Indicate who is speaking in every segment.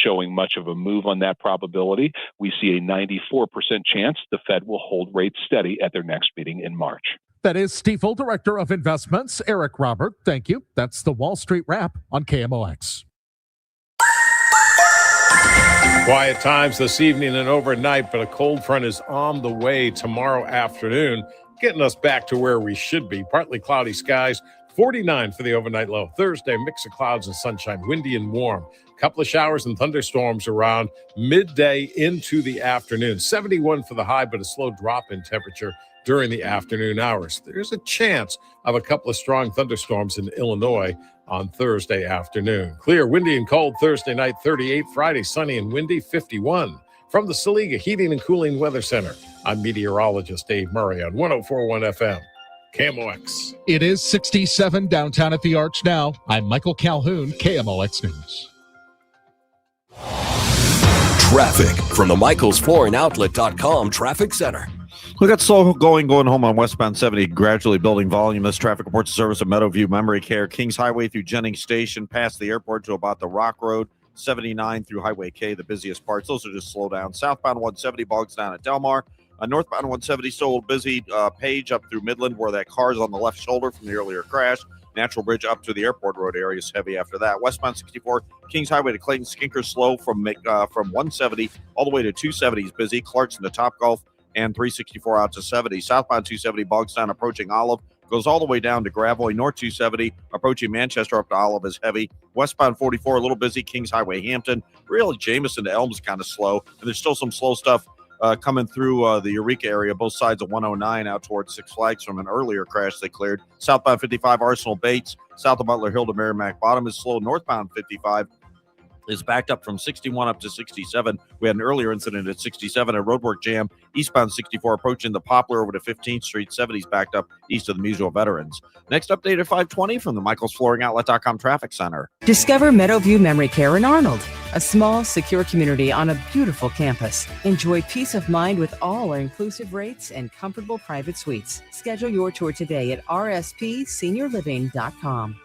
Speaker 1: showing much of a move on that probability. We see a 94% chance the Fed will hold rates steady at their next meeting in March.
Speaker 2: That is Stifel Director of Investments, Eric Robert. Thank you. That's the Wall Street Wrap on KMOX.
Speaker 3: Quiet times this evening and overnight, but a cold front is on the way tomorrow afternoon, getting us back to where we should be. Partly cloudy skies, 49 for the overnight low. Thursday, mix of clouds and sunshine, windy and warm. A couple of showers and thunderstorms around midday into the afternoon. 71 for the high, but a slow drop in temperature during the afternoon hours. There's a chance of a couple of strong thunderstorms in Illinois on Thursday afternoon. Clear, windy, and cold Thursday night, 38. Friday, sunny and windy, 51. From the Saliga Heating and Cooling Weather Center, I'm meteorologist Dave Murray on 104.1 FM. KMOX.
Speaker 2: It is 67 downtown at the Arch now. I'm Michael Calhoun, KMOX News.
Speaker 4: Traffic from the michaelsflooringoutlet.com traffic center.
Speaker 5: We got slow going home on westbound 70, gradually building volume. This traffic reports the service of Meadowview Memory Care, Kings Highway through Jennings Station, past the airport to about the Rock Road, 79 through Highway K, the busiest parts. Those are just slow down. Southbound 170 bogs down at Delmar. Northbound 170 still a little busy. Page up through Midland, where that car's on the left shoulder from the earlier crash. Natural Bridge up to the airport road area is heavy after that. Westbound 64, Kings Highway to Clayton, Skinker slow from 170 all the way to 270 is busy. Clarkson to Topgolf and 364 out to 70. Southbound 270 Bogstown approaching Olive goes all the way down to Gravois. North 270 approaching Manchester up to Olive is heavy. Westbound 44 a little busy. Kings Highway Hampton. Really Jameson to Elm's kind of slow. And there's still some slow stuff coming through the Eureka area, both sides of 109 out towards Six Flags from an earlier crash they cleared. Southbound 55 Arsenal Bates. South of Butler Hill to Merrimack Bottom is slow. Northbound 55 is backed up from 61 up to 67. We had an earlier incident at 67, a roadwork jam. Eastbound 64 approaching the Poplar over to 15th Street. 70's backed up east of the Mutual Veterans. Next update at 5:20 from the michaelsflooringoutlet.com traffic center.
Speaker 6: Discover Meadowview Memory Care in Arnold, a small, secure community on a beautiful campus. Enjoy peace of mind with all our inclusive rates and comfortable private suites. Schedule your tour today at rspseniorliving.com.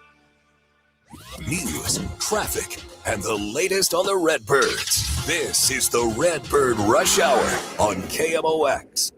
Speaker 4: News, traffic, and the latest on the Redbirds. This is the Redbird Rush Hour on KMOX.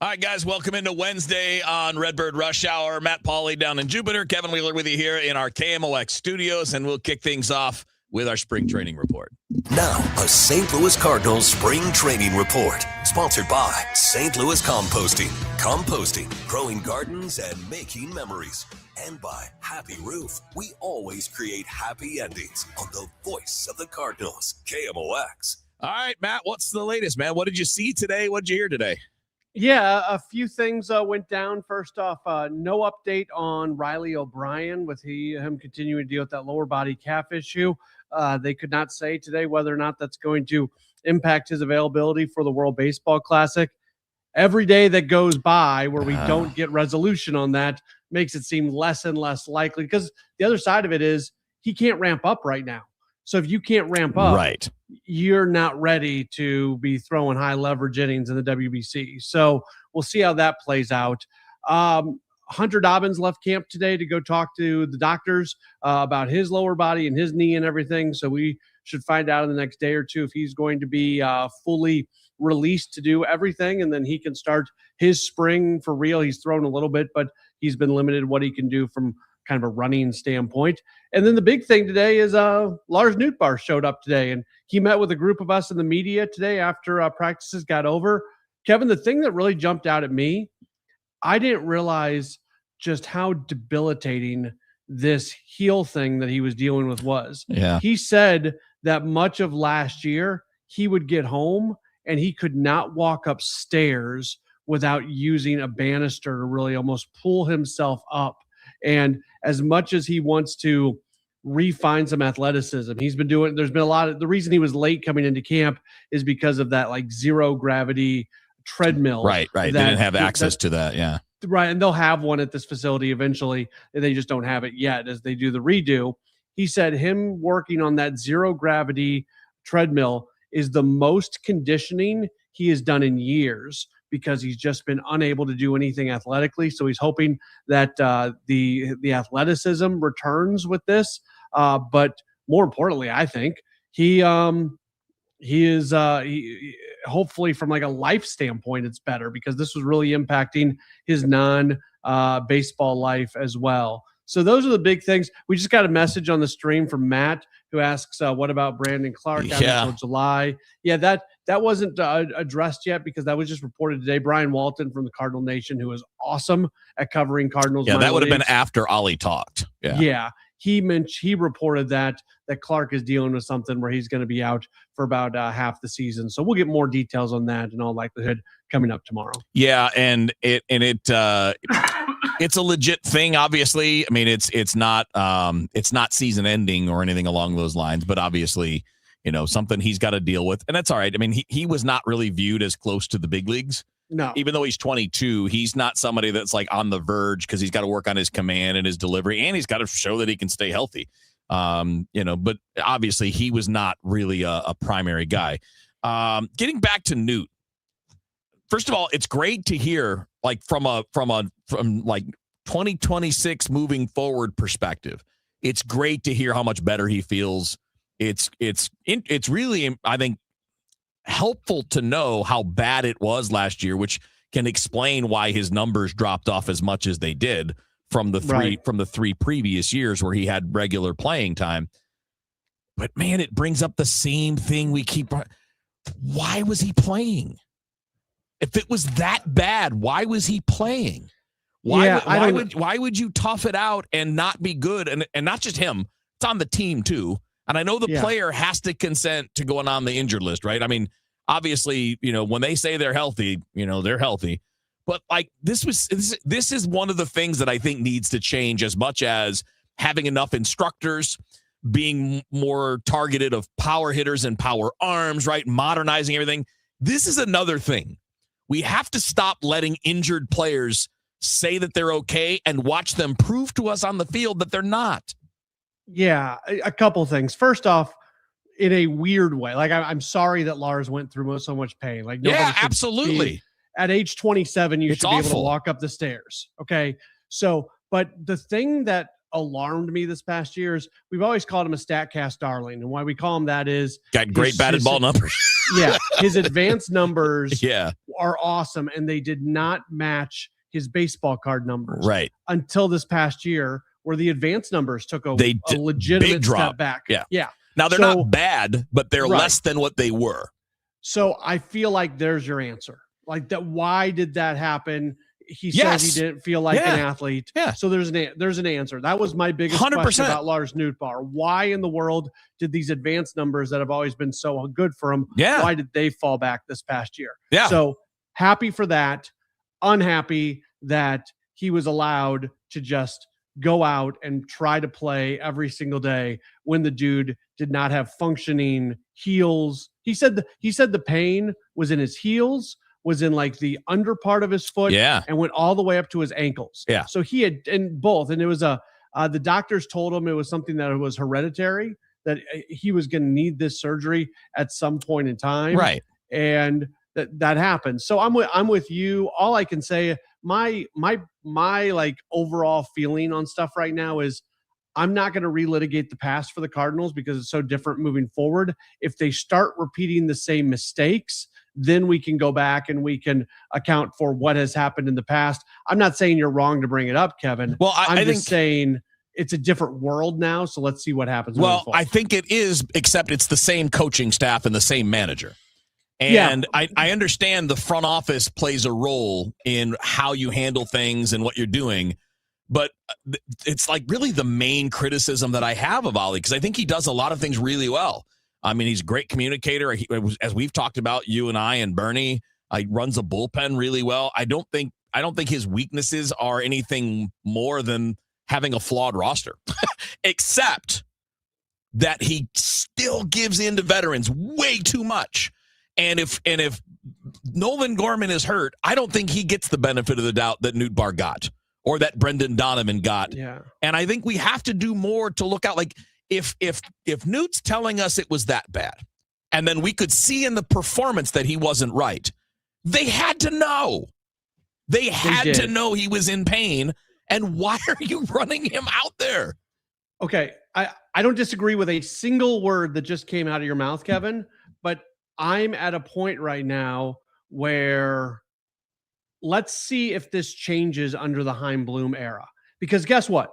Speaker 7: All right, guys, welcome into Wednesday on Redbird Rush Hour. Matt Pauley down in Jupiter. Kevin Wheeler with you here in our KMOX studios, and we'll kick things off with our spring training report.
Speaker 4: Now, a St. Louis Cardinals spring training report, sponsored by St. Louis Composting. Composting, growing gardens and making memories. And by Happy Roof, we always create happy endings on the voice of the Cardinals, KMOX.
Speaker 7: All right, Matt, what's the latest, man? What did you see today? What did you hear today?
Speaker 8: Yeah, a few things went down. First off, no update on Riley O'Brien with him continuing to deal with that lower body calf issue. They could not say today whether or not that's going to impact his availability for the World Baseball Classic. Every day that goes by where we don't get resolution on that makes it seem less and less likely, because the other side of it is he can't ramp up right now. So if you can't ramp up,
Speaker 7: right,
Speaker 8: you're not ready to be throwing high leverage innings in the WBC. So we'll see how that plays out. Hunter Dobbins left camp today to go talk to the doctors about his lower body and his knee and everything. So we should find out in the next day or two if he's going to be fully released to do everything, and then he can start his spring for real. He's thrown a little bit, but he's been limited what he can do from kind of a running standpoint. And then the big thing today is Lars Nootbaar showed up today, and he met with a group of us in the media today after practices got over. Kevin, the thing that really jumped out at me, I didn't realize just how debilitating this heel thing that he was dealing with was.
Speaker 7: Yeah.
Speaker 8: He said that much of last year he would get home and he could not walk upstairs without using a banister to really almost pull himself up. And as much as he wants to refine some athleticism, there's been a lot of, the reason he was late coming into camp is because of that like zero gravity treadmill.
Speaker 7: Right. They didn't have access to that. Yeah.
Speaker 8: Right. And they'll have one at this facility eventually. And they just don't have it yet as they do the redo. He said him working on that zero gravity treadmill is the most conditioning he has done in years, because he's just been unable to do anything athletically. So he's hoping that the athleticism returns with this. But more importantly, I think he is hopefully from like a life standpoint, it's better because this was really impacting his baseball life as well. So those are the big things. We just got a message on the stream from Matt who asks, what about Brandon Clark out until July? Yeah, that wasn't addressed yet because that was just reported today. Brian Walton from the Cardinal Nation, who is awesome at covering Cardinals.
Speaker 7: Yeah, that would have been after Ollie talked.
Speaker 8: Yeah. He reported that Clark is dealing with something where he's going to be out for about half the season. So we'll get more details on that in all likelihood coming up tomorrow.
Speaker 7: Yeah, and it's a legit thing. Obviously, I mean it's not season ending or anything along those lines, but obviously, something he's got to deal with, and that's all right. I mean, he was not really viewed as close to the big leagues.
Speaker 8: No,
Speaker 7: even though he's 22, he's not somebody that's like on the verge because he's got to work on his command and his delivery, and he's got to show that he can stay healthy. But obviously he was not really a primary guy. Getting back to Newt, first of all, it's great to hear like from like 2026 moving forward perspective. It's great to hear how much better he feels. It's really, I think, helpful to know how bad it was last year, which can explain why his numbers dropped off as much as they did from the three previous years where he had regular playing time. But man, it brings up the same thing we keep. Why was he playing? If it was that bad, why was he playing? Why would you tough it out and not be good? And not just him, it's on the team too. And I know the player has to consent to going on the injured list, right? I mean, obviously, when they say they're healthy, they're healthy. But like this is one of the things that I think needs to change, as much as having enough instructors, being more targeted of power hitters and power arms, right? Modernizing everything. This is another thing. We have to stop letting injured players say that they're okay and watch them prove to us on the field that they're not.
Speaker 8: Yeah, a couple things. First off, in a weird way, like I'm sorry that Lars went through so much pain. Like,
Speaker 7: absolutely.
Speaker 8: At age 27, you
Speaker 7: it's
Speaker 8: should be
Speaker 7: awful.
Speaker 8: able to walk up the stairs. Okay, so but the thing that alarmed me this past year is we've always called him a StatCast darling, and why we call him that is
Speaker 7: got great batted ball numbers.
Speaker 8: Yeah, his advanced numbers
Speaker 7: are
Speaker 8: awesome, and they did not match his baseball card numbers
Speaker 7: until
Speaker 8: this past year, where the advanced numbers took a legitimate step back.
Speaker 7: Yeah. Now they're not bad, but they're less than what they were.
Speaker 8: So I feel like there's your answer. Like that. Why did that happen? He says he didn't feel like an athlete.
Speaker 7: Yeah.
Speaker 8: So there's an answer. That was my biggest
Speaker 7: 100%.
Speaker 8: question about Lars Nootbaar. Why in the world did these advanced numbers that have always been so good for him?
Speaker 7: Yeah.
Speaker 8: Why did they fall back this past year?
Speaker 7: Yeah.
Speaker 8: So happy for that. Unhappy that he was allowed to just go out and try to play every single day when the dude did not have functioning heels. He said the pain was in his heels, was in like the under part of his foot, and went all the way up to his ankles.
Speaker 7: Yeah.
Speaker 8: So he had in both, and it was the doctors told him it was something that was hereditary, that he was going to need this surgery at some point in time.
Speaker 7: Right.
Speaker 8: And that happened. So I'm with you. All I can say, my like overall feeling on stuff right now is I'm not going to relitigate the past for the Cardinals because it's so different moving forward. If they start repeating the same mistakes, then we can go back and we can account for what has happened in the past. I'm not saying you're wrong to bring it up, Kevin.
Speaker 7: Well,
Speaker 8: I'm just saying it's a different world now. So let's see what happens.
Speaker 7: Well, I think it is, except it's the same coaching staff and the same manager. And I understand the front office plays a role in how you handle things and what you're doing. But it's like really the main criticism that I have of Ollie, because I think he does a lot of things really well. I mean, he's a great communicator. As we've talked about, you and I and Bernie, he runs a bullpen really well. I don't think his weaknesses are anything more than having a flawed roster, except that he still gives in to veterans way too much. And if Nolan Gorman is hurt, I don't think he gets the benefit of the doubt that Nootbaar got or that Brendan Donovan got.
Speaker 8: Yeah.
Speaker 7: And I think we have to do more to look out. Like if Newt's telling us it was that bad, and then we could see in the performance that he wasn't right, They had to know. They had to know he was in pain. And why are you running him out there?
Speaker 8: Okay, I don't disagree with a single word that just came out of your mouth, Kevin, but I'm at a point right now where let's see if this changes under the Chaim Bloom era. Because guess what?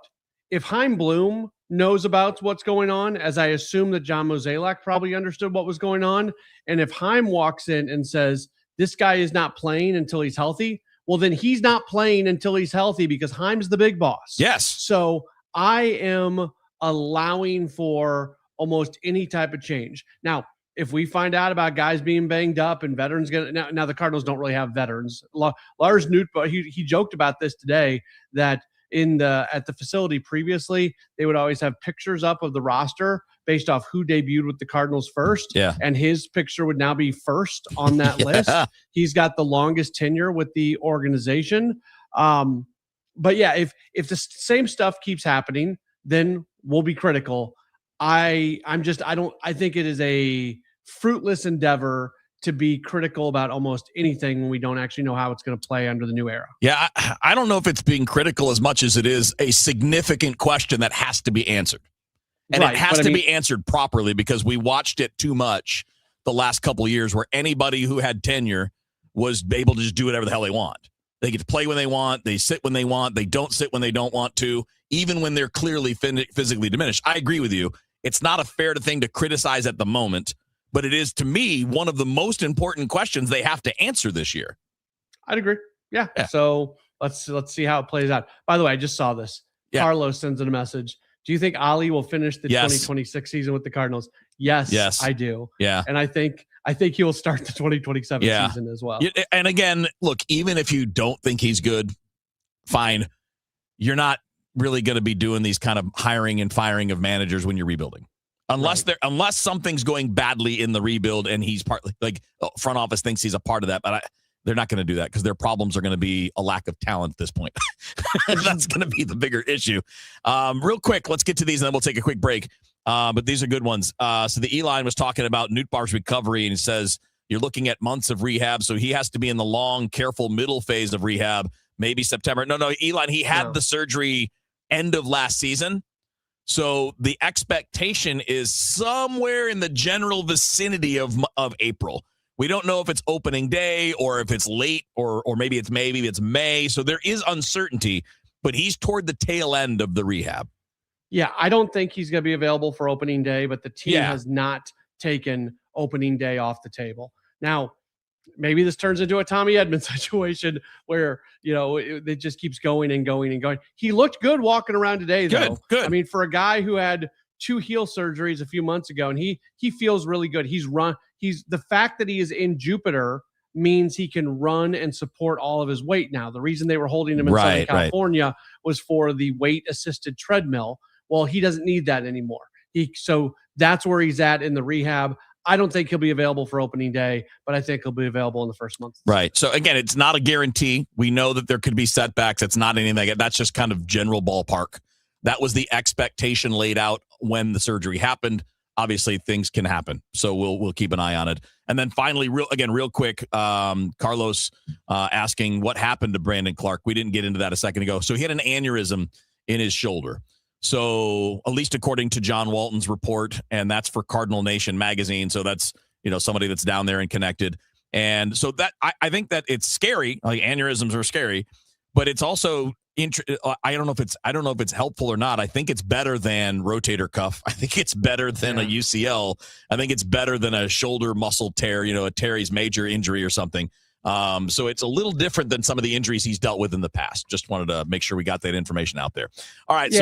Speaker 8: If Chaim Bloom knows about what's going on, as I assume that John Mozeliak probably understood what was going on, and if Chaim walks in and says, this guy is not playing until he's healthy, well, then he's not playing until he's healthy because Chaim's the big boss.
Speaker 7: Yes.
Speaker 8: So I am allowing for almost any type of change. Now, if we find out about guys being banged up and veterans now the Cardinals don't really have veterans. Lars Nootbaar, he joked about this today that at the facility previously, they would always have pictures up of the roster based off who debuted with the Cardinals first.
Speaker 7: Yeah.
Speaker 8: And his picture would now be first on that list. He's got the longest tenure with the organization. But yeah, if the same stuff keeps happening, then we'll be critical. I think it is a fruitless endeavor to be critical about almost anything when we don't actually know how it's going to play under the new era.
Speaker 7: Yeah, I don't know if it's being critical as much as it is a significant question that has to be answered. And it has to be answered properly because we watched it too much the last couple of years where anybody who had tenure was able to just do whatever the hell they want. They get to play when they want. They sit when they want. They don't sit when they don't want to, even when they're clearly physically diminished. I agree with you. It's not a fair thing to criticize at the moment, but it is, to me, one of the most important questions they have to answer this year.
Speaker 8: I'd agree. Yeah. So let's see how it plays out. By the way, I just saw this. Yeah. Carlos sends in a message. Do you think Ali will finish the 2026 season with the Cardinals? Yes, I do.
Speaker 7: Yeah.
Speaker 8: And I think he will start the 2027 season as well.
Speaker 7: And again, look, even if you don't think he's good, fine. You're not really going to be doing these kind of hiring and firing of managers when you're rebuilding. Unless something's going badly in the rebuild and he's partly front office thinks he's a part of that, but they're not going to do that because their problems are going to be a lack of talent at this point. That's going to be the bigger issue. Real quick, let's get to these and then we'll take a quick break. But these are good ones. So the E-line was talking about Nootbaar's recovery and he says you're looking at months of rehab. So he has to be in the long, careful middle phase of rehab, maybe September. No, E-line, he had the surgery end of last season. So the expectation is somewhere in the general vicinity of April. We don't know if it's opening day or if it's late or maybe it's May. So there is uncertainty, but he's toward the tail end of the rehab.
Speaker 8: Yeah, I don't think he's going to be available for opening day, but the team has not taken opening day off the table. Now, maybe this turns into a Tommy Edmonds situation where, it just keeps going and going and going. He looked good walking around today, though.
Speaker 7: Good.
Speaker 8: I mean, for a guy who had 2 heel surgeries a few months ago, and he feels really good. The fact that he is in Jupiter means he can run and support all of his weight now. The reason they were holding him in Southern California was for the weight-assisted treadmill. Well, he doesn't need that anymore. So that's where he's at in the rehab. I don't think he'll be available for opening day, but I think he'll be available in the first month.
Speaker 7: Right. So again, it's not a guarantee. We know that there could be setbacks. It's not anything like that. That's just kind of general ballpark. That was the expectation laid out when the surgery happened. Obviously, things can happen, so we'll keep an eye on it. And then finally, real quick, Carlos asking what happened to Brandon Clark. We didn't get into that a second ago. So he had an aneurysm in his shoulder. So at least according to John Walton's report, and that's for Cardinal Nation magazine. So that's somebody that's down there and connected. And so that I think that it's scary. Like aneurysms are scary, but it's also I don't know if it's helpful or not. I think it's better than rotator cuff. I think it's better than a UCL. I think it's better than a shoulder muscle tear, a teres major injury or something. So it's a little different than some of the injuries he's dealt with in the past. Just wanted to make sure we got that information out there. All right. So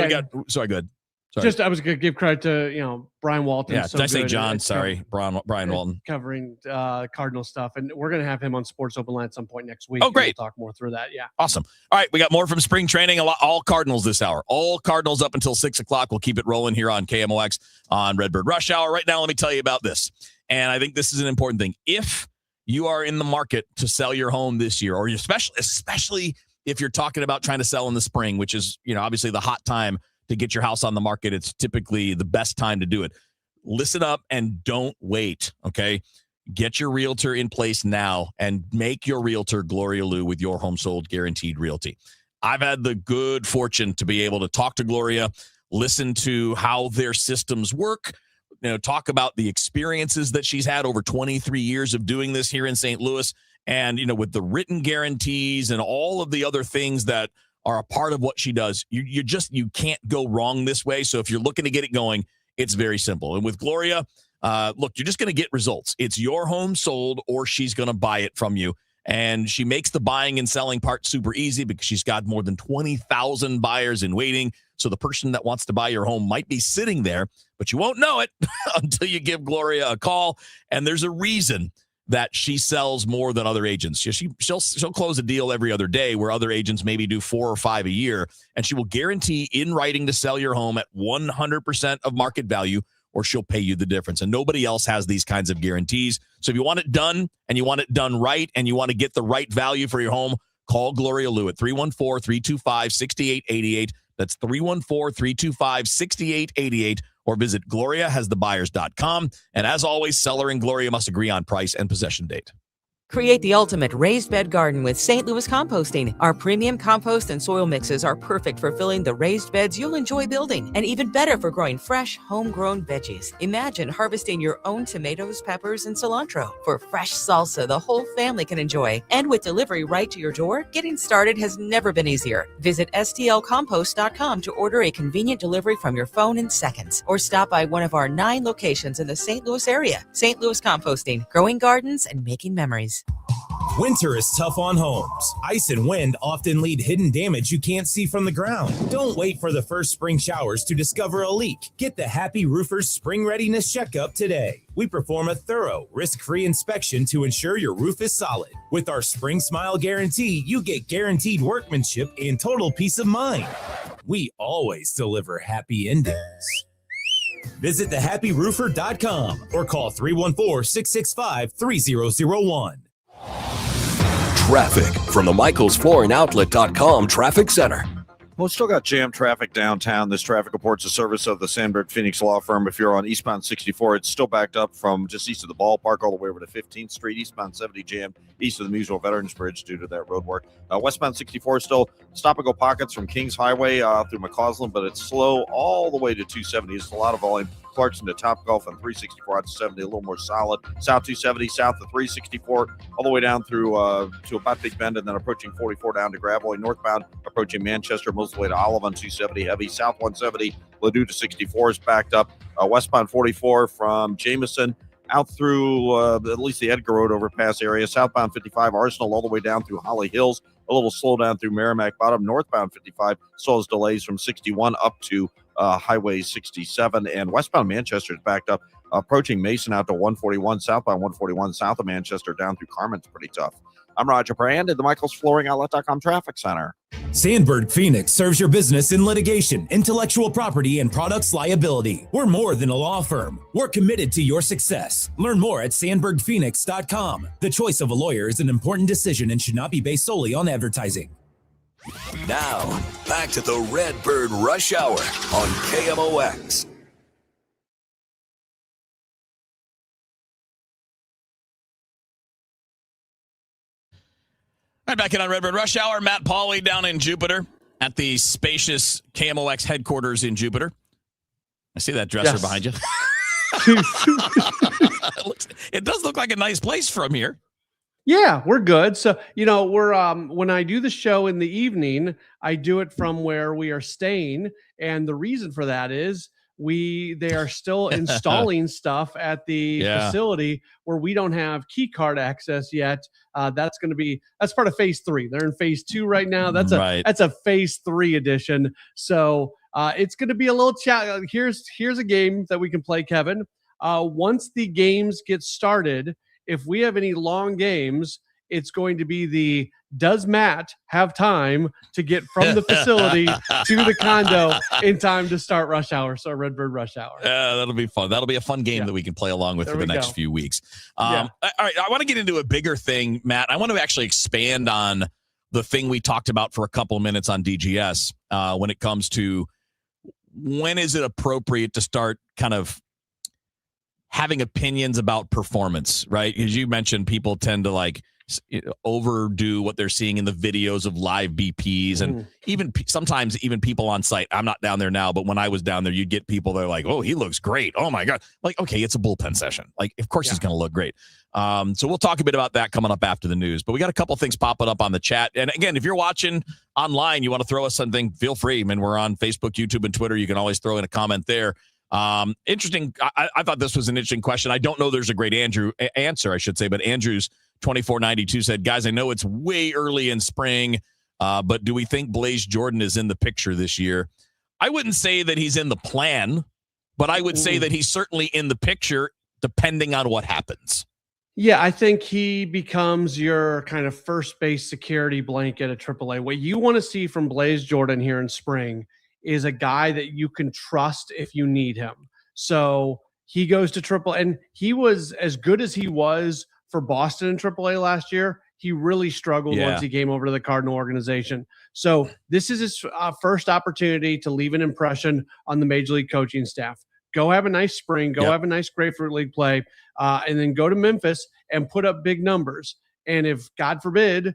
Speaker 7: sorry, go ahead. Sorry.
Speaker 8: I was going to give credit to, Brian Walton.
Speaker 7: Yeah. Did I say John? Sorry. Brian Walton.
Speaker 8: Covering Cardinal stuff. And we're going to have him on Sports Open Line at some point next week.
Speaker 7: Oh, great.
Speaker 8: We'll talk more through that. Yeah.
Speaker 7: Awesome. All right. We got more from spring training. All Cardinals this hour. All Cardinals up until 6 o'clock. We'll keep it rolling here on KMOX on Redbird Rush Hour. Right now, let me tell you about this. And I think this is an important thing. If you are in the market to sell your home this year, or especially if you're talking about trying to sell in the spring, which is, obviously the hot time to get your house on the market. It's typically the best time to do it. Listen up and don't wait, okay? Get your realtor in place now and make your realtor Gloria Lou with Your Home Sold Guaranteed Realty. I've had the good fortune to be able to talk to Gloria, listen to how their systems work, talk about the experiences that she's had over 23 years of doing this here in St. Louis. And, with the written guarantees and all of the other things that are a part of what she does, you can't go wrong this way. So if you're looking to get it going, it's very simple. And with Gloria, look, you're just going to get results. It's your home sold or she's going to buy it from you. And she makes the buying and selling part super easy because she's got more than 20,000 buyers in waiting. So the person that wants to buy your home might be sitting there, but you won't know it until you give Gloria a call. And there's a reason that she sells more than other agents. She'll close a deal every other day where other agents maybe do 4 or 5 a year. And she will guarantee in writing to sell your home at 100% of market value, or she'll pay you the difference. And nobody else has these kinds of guarantees. So if you want it done and you want it done right and you want to get the right value for your home, call Gloria Lou at 314-325-6888. That's 314-325-6888. Or visit GloriaHasTheBuyers.com. And as always, seller and Gloria must agree on price and possession date.
Speaker 6: Create the ultimate raised bed garden with St. Louis Composting. Our premium compost and soil mixes are perfect for filling the raised beds you'll enjoy building, and even better for growing fresh, homegrown veggies. Imagine harvesting your own tomatoes, peppers, and cilantro for fresh salsa the whole family can enjoy. And with delivery right to your door, getting started has never been easier. Visit stlcompost.com to order a convenient delivery from your phone in seconds, or stop by one of our 9 locations in the St. Louis area. St. Louis Composting, growing gardens and making memories.
Speaker 9: Winter is tough on homes. Ice and wind often lead hidden damage you can't see from the ground. Don't wait for the first spring showers to discover a leak. Get the Happy Roofers Spring Readiness Checkup today. We perform a thorough, risk-free inspection to ensure your roof is solid. With our Spring Smile Guarantee, you get guaranteed workmanship and total peace of mind. We always deliver happy endings. Visit thehappyroofer.com or call 314-665-3001.
Speaker 4: Traffic from the MichaelsFlooringOutlet.com Traffic Center.
Speaker 5: Well, still got jam traffic downtown. This traffic report's a service of the Sandberg Phoenix Law Firm. If you're on eastbound 64, it's still backed up from just east of the ballpark all the way over to 15th Street. Eastbound 70 jammed east of the Muswell Veterans Bridge due to that road work. Westbound 64 still stop-and-go pockets from Kings Highway through McCausland, but it's slow all the way to 270. It's a lot of volume. Clarkson to Topgolf on 364 out to 70, a little more solid. South 270, south to 364, all the way down through to about Big Bend, and then approaching 44 down to Gravois. Northbound approaching Manchester, most of the way to Olive on 270 heavy. South 170, Ladue to 64 is backed up. Westbound 44 from Jameson out through at least the Edgar Road overpass area. Southbound 55 Arsenal all the way down through Holly Hills. A little slow down through Merrimack Bottom. Northbound 55 still has delays from 61 up to Highway 67, and westbound Manchester is backed up, approaching Mason out to 141, southbound 141, south of Manchester down through Carmen's pretty tough. I'm Roger Brand at the MichaelsFlooringOutlet.com Traffic Center.
Speaker 9: Sandberg Phoenix serves your business in litigation, intellectual property, and products liability. We're more than a law firm. We're committed to your success. Learn more at sandbergphoenix.com. The choice of a lawyer is an important decision and should not be based solely on advertising.
Speaker 4: Now, back to the Redbird Rush Hour on KMOX.
Speaker 7: All right, back in on Redbird Rush Hour. Matt Pauley down in Jupiter at the spacious KMOX headquarters in Jupiter. I see that dresser behind you. It does look like a nice place from here.
Speaker 8: Yeah, we're good. So, we're when I do the show in the evening, I do it from where we are staying. And the reason for that is they are still installing stuff at the facility where we don't have key card access yet. That's part of phase 3. They're in phase 2 right now. That's a phase 3 edition. So it's going to be a little challenge. Here's a game that we can play, Kevin. Once the games get started, if we have any long games, it's going to be does Matt have time to get from the facility to the condo in time to start Rush Hour? So Redbird Rush Hour.
Speaker 7: That'll be fun. That'll be a fun game that we can play along with for the next few weeks. All right. I want to get into a bigger thing, Matt. I want to actually expand on the thing we talked about for a couple of minutes on DGS when it comes to when is it appropriate to start kind of having opinions about performance, right? As you mentioned, people tend to like overdo what they're seeing in the videos of live BPs, and even sometimes even people on site. I'm not down there now, but when I was down there, you'd get people that are like, oh, he looks great. Oh my God. Like, okay, it's a bullpen session. Like, of course he's going to look great. So we'll talk a bit about that coming up after the news, but we got a couple things popping up on the chat. And again, if you're watching online, you want to throw us something, feel free. I mean, we're on Facebook, YouTube, and Twitter. You can always throw in a comment there. Interesting. I thought this was an interesting question. I don't know there's a great answer, I should say, but Andrew's 2492 said, guys, I know it's way early in spring, but do we think Blaze Jordan is in the picture this year? I wouldn't say that he's in the plan, but I would say that he's certainly in the picture depending on what happens.
Speaker 8: Yeah, I think he becomes your kind of first base security blanket at AAA. What you want to see from Blaze Jordan here in spring is a guy that you can trust if you need him. So he goes to AAA, and he was as good as he was for Boston in AAA last year. He really struggled once he came over to the Cardinal organization. So this is his first opportunity to leave an impression on the Major League coaching staff. Go have a nice spring, go have a nice Grapefruit League play, and then go to Memphis and put up big numbers. And if, God forbid,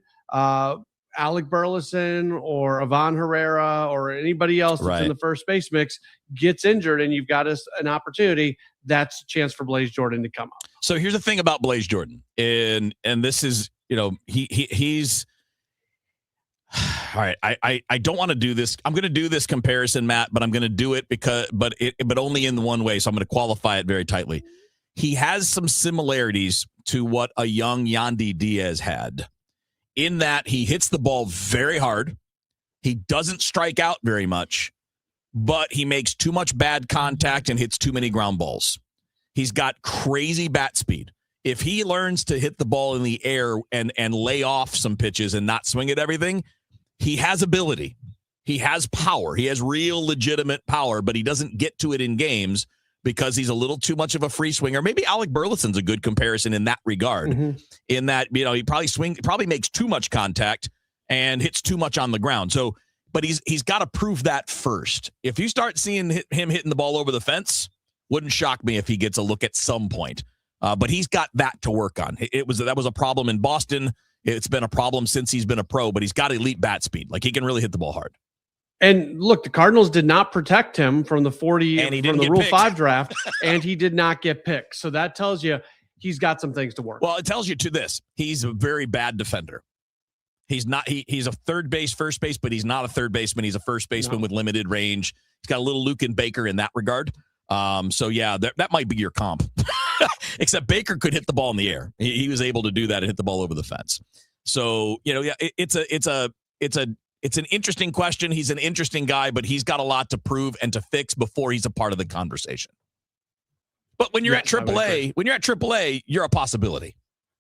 Speaker 8: Alec Burleson or Ivan Herrera or anybody else that's in the first base mix gets injured and you've got an opportunity, that's a chance for Blaze Jordan to come up.
Speaker 7: So here's the thing about Blaze Jordan. And this is, he's all right. I don't want to do this. I'm going to do this comparison, Matt, but I'm going to do it but only in one way. So I'm going to qualify it very tightly. He has some similarities to what a young Yandy Diaz had, in that he hits the ball very hard. He doesn't strike out very much, but he makes too much bad contact and hits too many ground balls. He's got crazy bat speed. If he learns to hit the ball in the air and lay off some pitches and not swing at everything, he has ability. He has power. He has real legitimate power, but he doesn't get to it in games because he's a little too much of a free swinger. Maybe Alec Burleson's a good comparison in that regard, in that, he probably makes too much contact and hits too much on the ground. So, but he's got to prove that first. If you start seeing him hitting the ball over the fence, wouldn't shock me if he gets a look at some point. But he's got that to work on. That was a problem in Boston. It's been a problem since he's been a pro, but he's got elite bat speed. Like, he can really hit the ball hard.
Speaker 8: And look, the Cardinals did not protect him from the from the Rule 5 draft, and he did not get picked. So that tells you he's got some things to work.
Speaker 7: Well, it tells you this. He's a very bad defender. He's not. He's a third base, first base, but he's not a third baseman. He's a first baseman with limited range. He's got a little Luke and Baker in that regard. So yeah, that might be your comp. Except Baker could hit the ball in the air. He was able to do that and hit the ball over the fence. So it's an interesting question. He's an interesting guy, but he's got a lot to prove and to fix before he's a part of the conversation. But when you're at AAA, you're a possibility.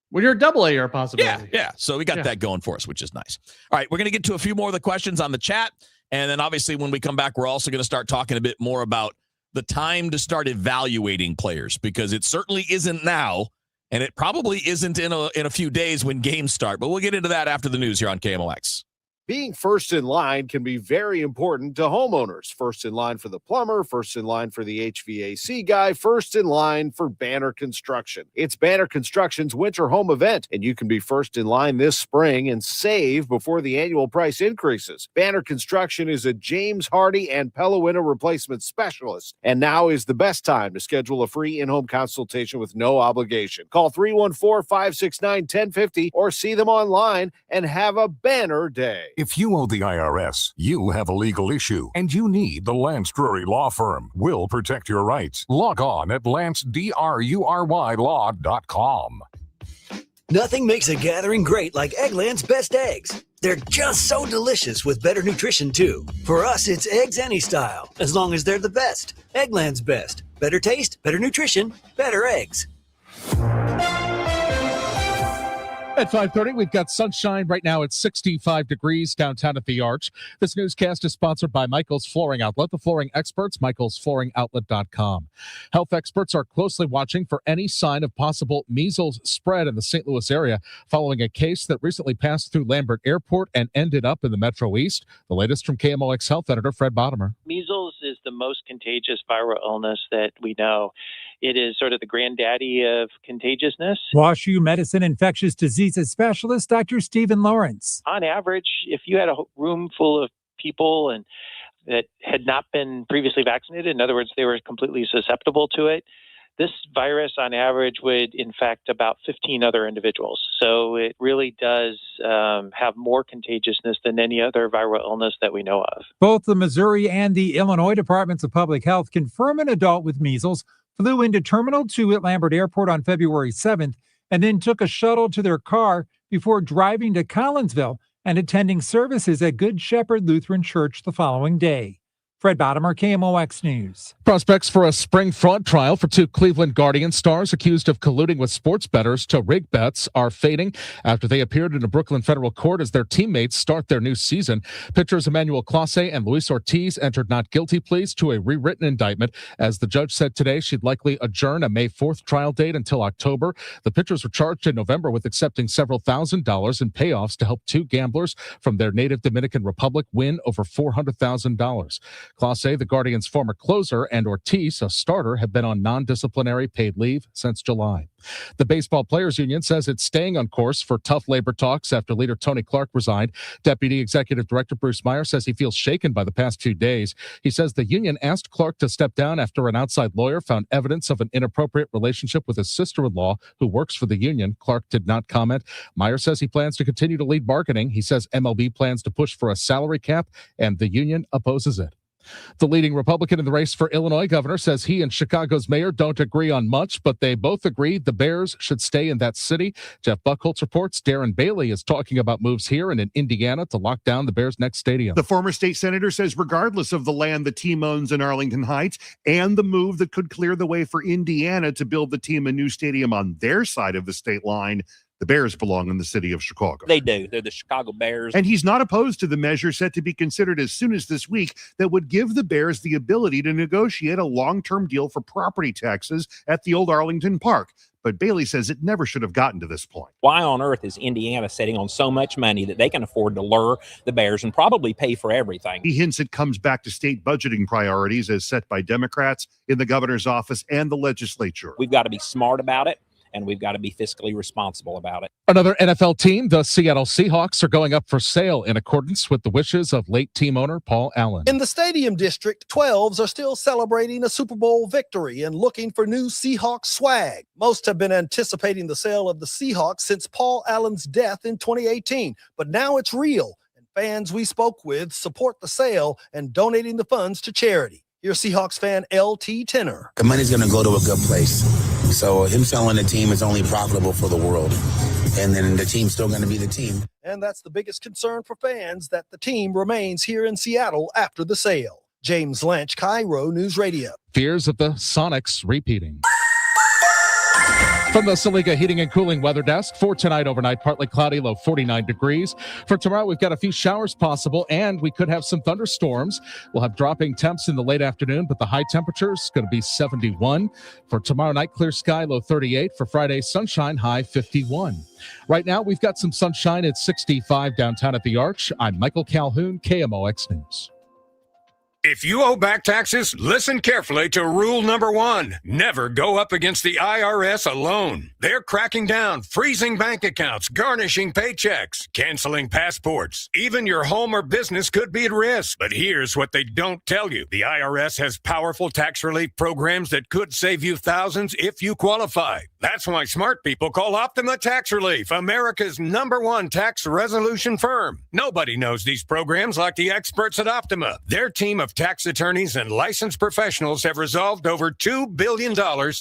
Speaker 8: When you're at AA, you're a possibility.
Speaker 7: Yeah. So we got that going for us, which is nice. All right, we're going to get to a few more of the questions on the chat. And then obviously when we come back, we're also going to start talking a bit more about the time to start evaluating players, because it certainly isn't now, and it probably isn't in a few days when games start. But we'll get into that after the news here on KMOX.
Speaker 10: Being first in line can be very important to homeowners. First in line for the plumber, first in line for the HVAC guy, first in line for Banner Construction. It's Banner Construction's winter home event, and you can be first in line this spring and save before the annual price increases. Banner Construction is a James Hardy and Pelowina replacement specialist, and now is the best time to schedule a free in-home consultation with no obligation. Call 314-569-1050 or see them online and have a banner day.
Speaker 11: If you owe the IRS, you have a legal issue, and you need the Lance Drury Law Firm. We'll protect your rights. Log on at lancedrurylaw.com.
Speaker 12: Nothing makes a gathering great like Eggland's Best Eggs. They're just so delicious with better nutrition, too. For us, it's eggs any style, as long as they're the best. Eggland's Best. Better taste, better nutrition, better eggs.
Speaker 2: At 5:30, we've got sunshine right now at 65 degrees downtown at the Arch. This newscast is sponsored by Michael's Flooring Outlet, the flooring experts, michaelsflooringoutlet.com. Health experts are closely watching for any sign of possible measles spread in the St. Louis area following a case that recently passed through Lambert Airport and ended up in the Metro East. The latest from KMOX Health Editor Fred Bottomer.
Speaker 13: Measles is the most contagious viral illness that we know. It is sort of the granddaddy of contagiousness.
Speaker 14: WashU Medicine Infectious Diseases Specialist, Dr. Stephen Lawrence.
Speaker 13: On average, if you had a room full of people and that had not been previously vaccinated, in other words, they were completely susceptible to it, this virus on average would infect about 15 other individuals. So it really does have more contagiousness than any other viral illness that we know of.
Speaker 14: Both the Missouri and the Illinois Departments of Public Health confirm an adult with measles flew into Terminal 2 at Lambert Airport on February 7th and then took a shuttle to their car before driving to Collinsville and attending services at Good Shepherd Lutheran Church the following day. Fred Bottomer, KMOX News.
Speaker 2: Prospects for a spring fraud trial for 2 Cleveland Guardian stars accused of colluding with sports bettors to rig bets are fading after they appeared in a Brooklyn federal court as their teammates start their new season. Pitchers Emmanuel Clase and Luis Ortiz entered not guilty pleas to a rewritten indictment. As the judge said today, she'd likely adjourn a May 4th trial date until October. The pitchers were charged in November with accepting several $1,000s in payoffs to help 2 gamblers from their native Dominican Republic win over $400,000. Clase, the Guardians' former closer, and Ortiz, a starter, have been on non-disciplinary paid leave since July. The Baseball Players Union says it's staying on course for tough labor talks after leader Tony Clark resigned. Deputy Executive Director Bruce Meyer says he feels shaken by the past 2 days. He says the union asked Clark to step down after an outside lawyer found evidence of an inappropriate relationship with his sister-in-law who works for the union. Clark did not comment. Meyer says he plans to continue to lead bargaining. He says MLB plans to push for a salary cap, and the union opposes it. The leading Republican in the race for Illinois governor says he and Chicago's mayor don't agree on much, but they both agree the Bears should stay in that city. Jeff Buchholz reports Darren Bailey is talking about moves here and in Indiana to lock down the Bears' next stadium.
Speaker 15: The former state senator says regardless of the land the team owns in Arlington Heights and the move that could clear the way for Indiana to build the team a new stadium on their side of the state line, the Bears belong in the city of Chicago.
Speaker 16: They do. They're the Chicago Bears.
Speaker 15: And he's not opposed to the measure set to be considered as soon as this week that would give the Bears the ability to negotiate a long-term deal for property taxes at the old Arlington Park. But Bailey says it never should have gotten to this point.
Speaker 16: Why on earth is Indiana sitting on so much money that they can afford to lure the Bears and probably pay for everything?
Speaker 15: He hints it comes back to state budgeting priorities as set by Democrats in the governor's office and the legislature.
Speaker 16: We've got to be smart about it, and we've got to be fiscally responsible about it.
Speaker 2: Another NFL team, the Seattle Seahawks, are going up for sale in accordance with the wishes of late team owner Paul Allen.
Speaker 17: In the Stadium District, 12s are still celebrating a Super Bowl victory and looking for new Seahawks swag. Most have been anticipating the sale of the Seahawks since Paul Allen's death in 2018, but now it's real, and fans we spoke with support the sale and donating the funds to charity. Here's Seahawks fan LT Tenor.
Speaker 18: The money's going to go to a good place. So him selling the team is only profitable for the world. And then the team's still going to be the team.
Speaker 17: And that's the biggest concern for fans, that the team remains here in Seattle after the sale. James Lynch, Cairo News Radio.
Speaker 2: Fears of the Sonics repeating. From the Saliga Heating and Cooling Weather Desk, for tonight, overnight, partly cloudy, low 49 degrees. For tomorrow, we've got a few showers possible, and we could have some thunderstorms. We'll have dropping temps in the late afternoon, but the high temperature is going to be 71. For tomorrow night, clear sky, low 38. For Friday, sunshine, high 51. Right now, we've got some sunshine at 65 downtown at the Arch. I'm Michael Calhoun, KMOX News.
Speaker 19: If you owe back taxes, listen carefully to rule number 1. Never go up against the IRS alone. They're cracking down, freezing bank accounts, garnishing paychecks, canceling passports. Even your home or business could be at risk. But here's what they don't tell you. The IRS has powerful tax relief programs that could save you thousands if you qualify. That's why smart people call Optima Tax Relief, America's #1 tax resolution firm. Nobody knows these programs like the experts at Optima. Their team of tax attorneys and licensed professionals have resolved over $2 billion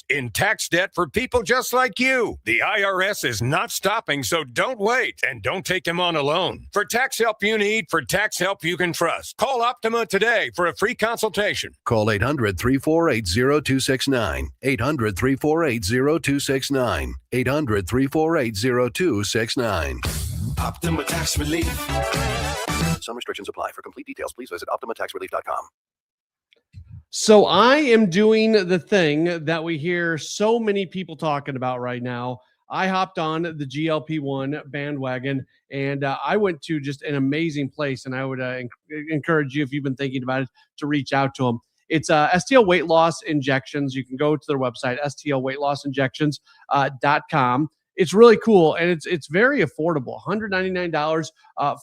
Speaker 19: in tax debt for people just like you. The IRS is not stopping, so don't wait, and don't take them on alone. For tax help you need, for tax help you can trust, call Optima today for a free consultation.
Speaker 20: Call 800-348-0269. 800-348-0269. 800-348-0269.
Speaker 9: Optima Tax Relief.
Speaker 20: Some restrictions apply. For complete details, please visit OptimaTaxRelief.com.
Speaker 8: So I am doing the thing that we hear so many people talking about right now. I hopped on the GLP-1 bandwagon, and I went to just an amazing place, and I would encourage you, if you've been thinking about it, to reach out to them. It's STL weight loss injections. You can go to their website, stlweightlossinjections.com. It's really cool, and it's very affordable, $199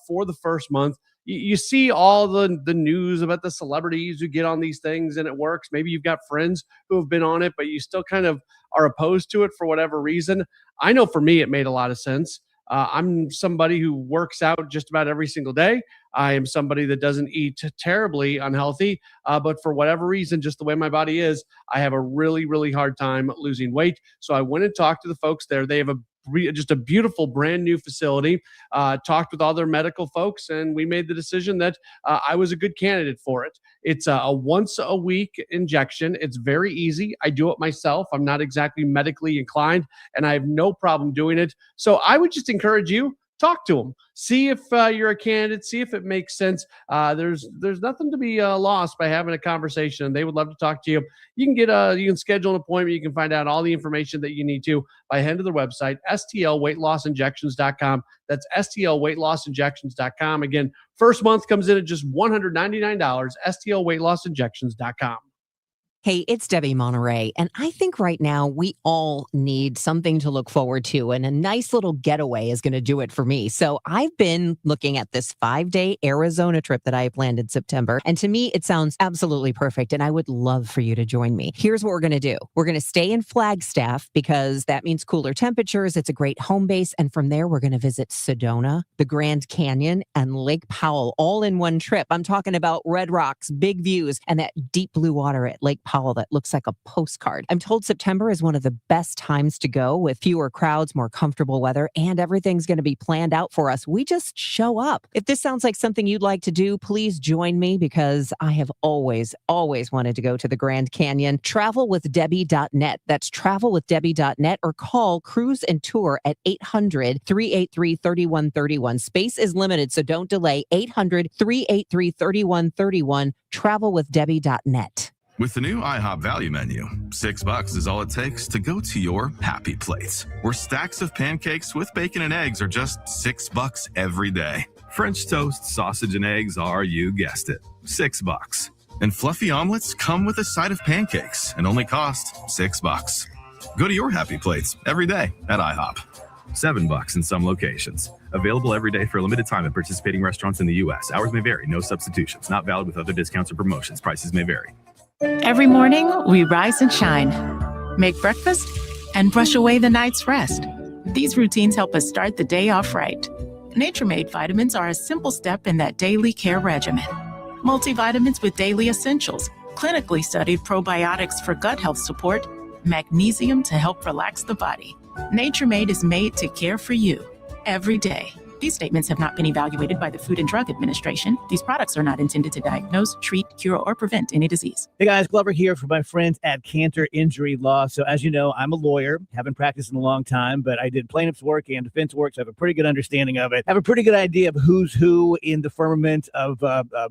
Speaker 8: for the first month. You see all the news about the celebrities who get on these things and it works. Maybe you've got friends who have been on it, but you still kind of are opposed to it for whatever reason. I know for me, it made a lot of sense. I'm somebody who works out just about every single day. I am somebody that doesn't eat terribly unhealthy, but for whatever reason, just the way my body is, I have a really, really hard time losing weight. So I went and talked to the folks there. They have just a beautiful brand new facility, talked with all their medical folks, and we made the decision that I was a good candidate for it. It's a once a week injection. It's very easy. I do it myself. I'm not exactly medically inclined, and I have no problem doing it. So I would just encourage you, talk to them. See if you're a candidate. See if it makes sense. There's nothing to be lost by having a conversation. They would love to talk to you. You can schedule an appointment. You can find out all the information that you need to by heading to their website, stlweightlossinjections.com. That's stlweightlossinjections.com. Again, first month comes in at just $199, stlweightlossinjections.com.
Speaker 21: Hey, it's Debbie Monterey, and I think right now we all need something to look forward to, and a nice little getaway is going to do it for me. So I've been looking at this 5-day Arizona trip that I planned in September, and to me, it sounds absolutely perfect, and I would love for you to join me. Here's what we're going to do. We're going to stay in Flagstaff because that means cooler temperatures. It's a great home base, and from there, we're going to visit Sedona, the Grand Canyon, and Lake Powell all in one trip. I'm talking about red rocks, big views, and that deep blue water at Lake Powell that looks like a postcard. I'm told September is one of the best times to go with fewer crowds, more comfortable weather, and everything's going to be planned out for us. We just show up. If this sounds like something you'd like to do, please join me because I have always wanted to go to the Grand Canyon. Travelwithdebbie.net. That's travelwithdebbie.net or call Cruise and Tour at 800-383-3131. Space is limited, so don't delay. 800-383-3131. Travelwithdebbie.net.
Speaker 22: With the new IHOP value menu, $6 is all it takes to go to your happy place, where stacks of pancakes with bacon and eggs are just $6 every day. French toast, sausage, and eggs are, you guessed it, $6. And fluffy omelets come with a side of pancakes and only cost $6. Go to your happy plates every day at IHOP. $7 in some locations. Available every day for a limited time at participating restaurants in the U.S. Hours may vary. No substitutions. Not valid with other discounts or promotions. Prices may vary.
Speaker 23: Every morning, we rise and shine, make breakfast, and brush away the night's rest. These routines help us start the day off right. Nature-Made vitamins are a simple step in that daily care regimen. Multivitamins with daily essentials, clinically studied probiotics for gut health support, magnesium to help relax the body. Nature-Made is made to care for you every day. These statements have not been evaluated by the Food and Drug Administration. These products are not intended to diagnose, treat, cure, or prevent any disease.
Speaker 24: Hey guys, Glover here for my friends at Cantor Injury Law. So as you know, I'm a lawyer, haven't practiced in a long time, but I did plaintiff's work and defense work, so I have a pretty good understanding of it. I have a pretty good idea of who's who in the firmament of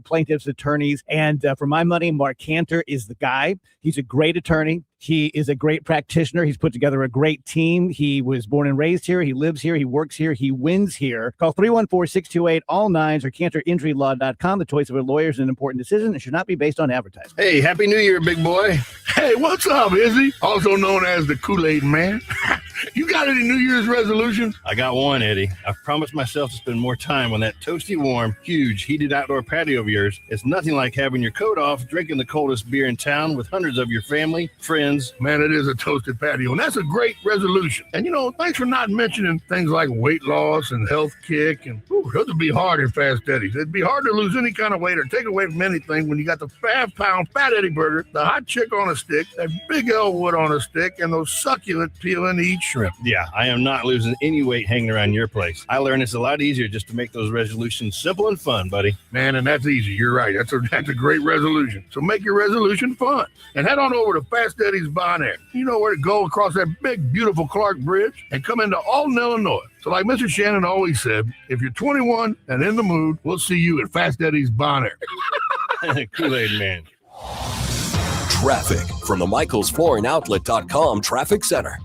Speaker 24: plaintiffs' attorneys. And for my money, Mark Cantor is the guy. He's a great attorney. He is a great practitioner. He's put together a great team. He was born and raised here. He lives here. He works here. He wins here. Call 314-628-ALL-9s or CantorInjuryLaw.com. The choice of a lawyer is an important decision and should not be based on advertising.
Speaker 25: Hey, Happy New Year, big boy. Hey, what's up, Izzy? Also known as the Kool-Aid Man. You got any New Year's resolutions?
Speaker 26: I got one, Eddie. I've promised myself to spend more time on that toasty, warm, huge, heated outdoor patio of yours. It's nothing like having your coat off, drinking the coldest beer in town with hundreds of your family, friends.
Speaker 25: Man, it is a toasted patio, and that's a great resolution. And, thanks for not mentioning things like weight loss and health kick. And those would be hard in Fast Eddie's. It'd be hard to lose any kind of weight or take away from anything when you got the 5-pound Fat Eddie burger, the hot chick on a stick, that big Elwood on a stick, and those succulent peel-and-eat shrimp.
Speaker 26: Yeah, I am not losing any weight hanging around your place. I learned it's a lot easier just to make those resolutions simple and fun, buddy.
Speaker 25: Man, and that's easy. You're right. That's a great resolution. So make your resolution fun. And head on over to Fast Eddie's Bon Air. You know where to go across that big, beautiful Clark Bridge and come into Alton, Illinois. So like Mr. Shannon always said, if you're 21 and in the mood, we'll see you at Fast Eddie's Bon Air.
Speaker 26: Kool-Aid Man.
Speaker 4: Traffic from the MichaelsFlooringOutlet.com Traffic Center.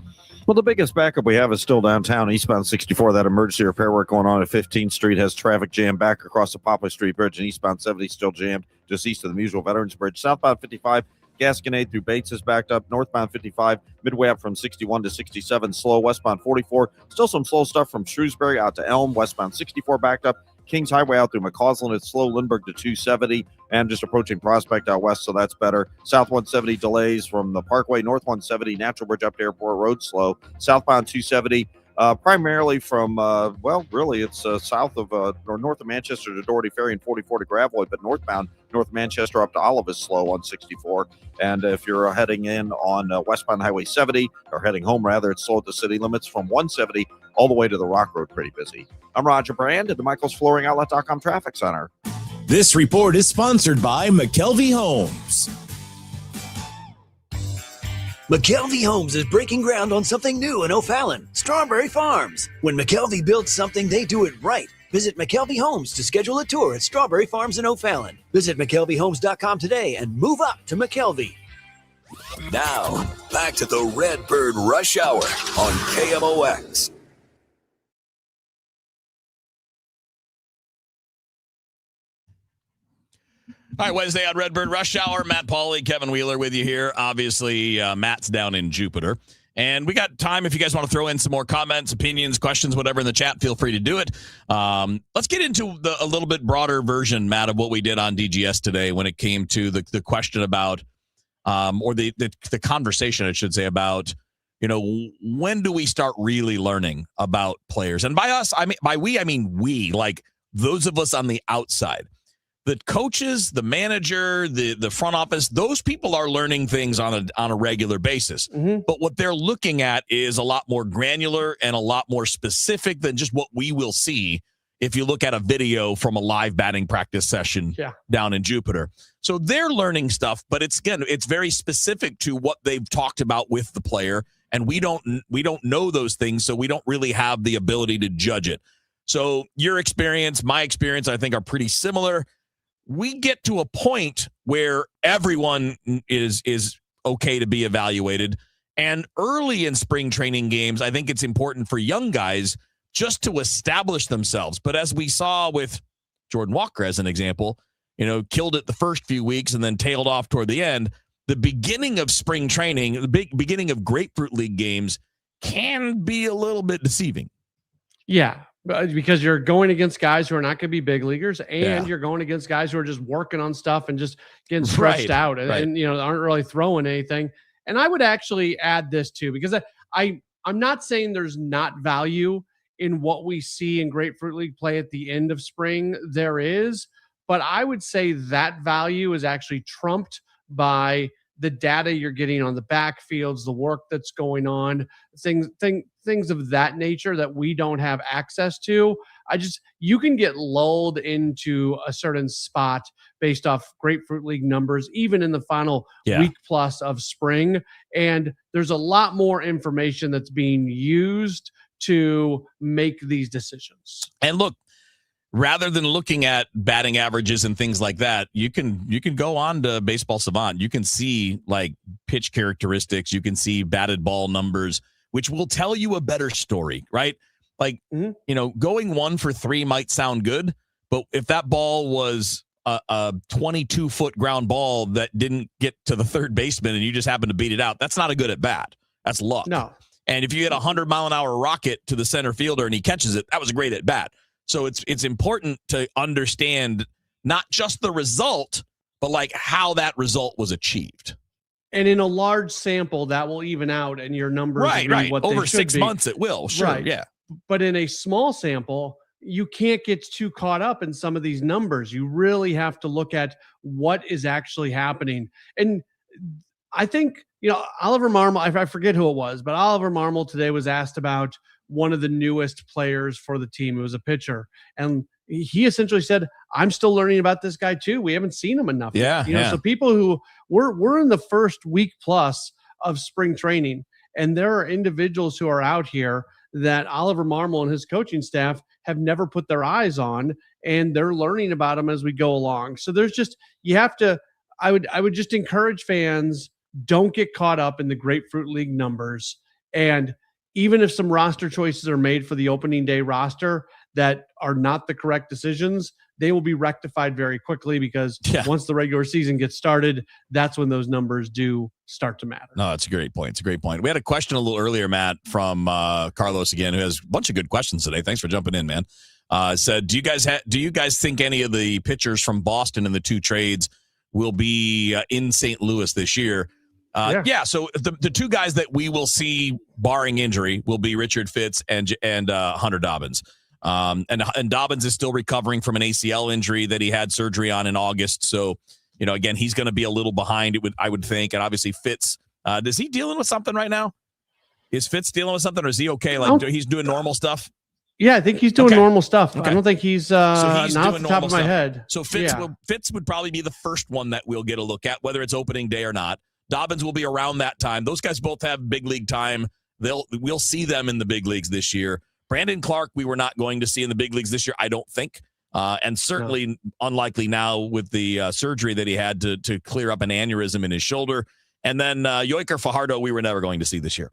Speaker 1: Well, the biggest backup we have is still downtown, eastbound 64. That emergency repair work going on at 15th Street has traffic jam back across the Poplar Street Bridge, and eastbound 70 still jammed just east of the Musel Veterans Bridge. Southbound 55, Gasconade through Bates is backed up. Northbound 55, midway up from 61 to 67, slow. Westbound 44, still some slow stuff from Shrewsbury out to Elm. Westbound 64 backed up. Kings Highway out through McCausland, it's slow. Lindbergh to 270, and just approaching Prospect out west, so that's better. South 170 delays from the Parkway. North 170, Natural Bridge up to Airport Road, slow. Southbound 270, primarily from, really it's south of, or north of Manchester to Doherty Ferry and 44 to Gravois, but northbound, North Manchester up to Olive is slow on 64. And if you're heading in on westbound Highway 70, or heading home rather, it's slow at the city limits from 170 all the way to the Rock Road, pretty busy. I'm Roger Brand at the MichaelsFlooringOutlet.com Traffic Center.
Speaker 9: This report is sponsored by McKelvey Homes.
Speaker 12: McKelvey Homes is breaking ground on something new in O'Fallon, Strawberry Farms. When McKelvey builds something, they do it right. Visit McKelvey Homes to schedule a tour at Strawberry Farms in O'Fallon. Visit McKelveyHomes.com today and move up to McKelvey.
Speaker 4: Now, back to the Redbird Rush Hour on KMOX.
Speaker 3: All right, Wednesday on Redbird Rush Hour. Matt Pauley, Kevin Wheeler with you here. Obviously, Matt's down in Jupiter. And we got time if you guys want to throw in some more comments, opinions, questions, whatever in the chat, feel free to do it. Let's get into a little bit broader version, Matt, of what we did on DGS today when it came to the question about, or the conversation, I should say, about, when do we start really learning about players? And by us, I mean we, like those of us on the outside. The coaches, the manager, the front office, those people are learning things on a regular basis. Mm-hmm. But what they're looking at is a lot more granular and a lot more specific than just what we will see if you look at a video from a live batting practice session down in Jupiter. So they're learning stuff, but it's very specific to what they've talked about with the player, and we don't know those things, so we don't really have the ability to judge it. So your experience, my experience, I think are pretty similar. We get to a point where everyone is okay to be evaluated. And early in spring training games, I think it's important for young guys just to establish themselves. But as we saw with Jordan Walker as an example, killed it the first few weeks and then tailed off toward the end. The beginning of spring training, the beginning of Grapefruit League games can be a little bit deceiving.
Speaker 8: Yeah. Because you're going against guys who are not going to be big leaguers, and you're going against guys who are just working on stuff and just getting stretched out and aren't really throwing anything. And I would actually add this too, because I'm not saying there's not value in what we see in Grapefruit League play at the end of spring. There is, but I would say that value is actually trumped by the data you're getting on the backfields, the work that's going on, things of that nature that we don't have access to. You can get lulled into a certain spot based off Grapefruit League numbers, even in the final week plus of spring. And there's a lot more information that's being used to make these decisions.
Speaker 3: And look, rather than looking at batting averages and things like that, you can go on to Baseball Savant. You can see like pitch characteristics. You can see batted ball numbers, which will tell you a better story, right? Like, going 1 for 3 might sound good, but if that ball was a 22-foot ground ball that didn't get to the third baseman and you just happen to beat it out, that's not a good at bat. That's luck.
Speaker 8: No.
Speaker 3: And if you hit a 100-mile-an-hour rocket to the center fielder and he catches it, that was a great at bat. So it's important to understand not just the result, but like how that result was achieved.
Speaker 8: And in a large sample, that will even out, and your numbers
Speaker 3: right.
Speaker 8: What
Speaker 3: Over
Speaker 8: they should
Speaker 3: 6
Speaker 8: be.
Speaker 3: months, it will. Sure,
Speaker 8: right.
Speaker 3: Yeah.
Speaker 8: But in a small sample, you can't get too caught up in some of these numbers. You really have to look at what is actually happening. And I think, Oliver Marmol, I forget who it was, but Oliver Marmol today was asked about one of the newest players for the team. It was a pitcher. And he essentially said, I'm still learning about this guy too. We haven't seen him enough. So people who we're in the first week plus of spring training, and there are individuals who are out here that Oliver Marmol and his coaching staff have never put their eyes on, and they're learning about them as we go along. So there's just, I would just encourage fans, don't get caught up in the Grapefruit League numbers. And even if some roster choices are made for the opening day roster that are not the correct decisions, they will be rectified very quickly because once the regular season gets started, that's when those numbers do start to matter.
Speaker 3: No, it's a great point. It's a great point. We had a question a little earlier, Matt, from Carlos again, who has a bunch of good questions today. Thanks for jumping in, man. Said, do you guys think any of the pitchers from Boston in the 2 trades will be in St. Louis this year? Yeah. So the 2 guys that we will see, barring injury, will be Richard Fitz and Hunter Dobbins. And Dobbins is still recovering from an ACL injury that he had surgery on in August. So, again, he's going to be a little behind, I would think. And obviously Fitz, is he dealing with something right now? Is Fitz dealing with something, or is he okay? Like he's doing normal stuff?
Speaker 8: Yeah, I think he's doing normal stuff.
Speaker 3: Okay.
Speaker 8: I don't think he's,
Speaker 3: so he's
Speaker 8: not
Speaker 3: doing
Speaker 8: off the top of my
Speaker 3: stuff.
Speaker 8: head.
Speaker 3: So Fitz would probably be the first one that we'll get a look at, whether it's opening day or not. Dobbins will be around that time. Those guys both have big league time. We'll see them in the big leagues this year. Brandon Clark, we were not going to see in the big leagues this year, I don't think. And certainly unlikely now with the surgery that he had to clear up an aneurysm in his shoulder. And then Yoiker Fajardo, we were never going to see this year.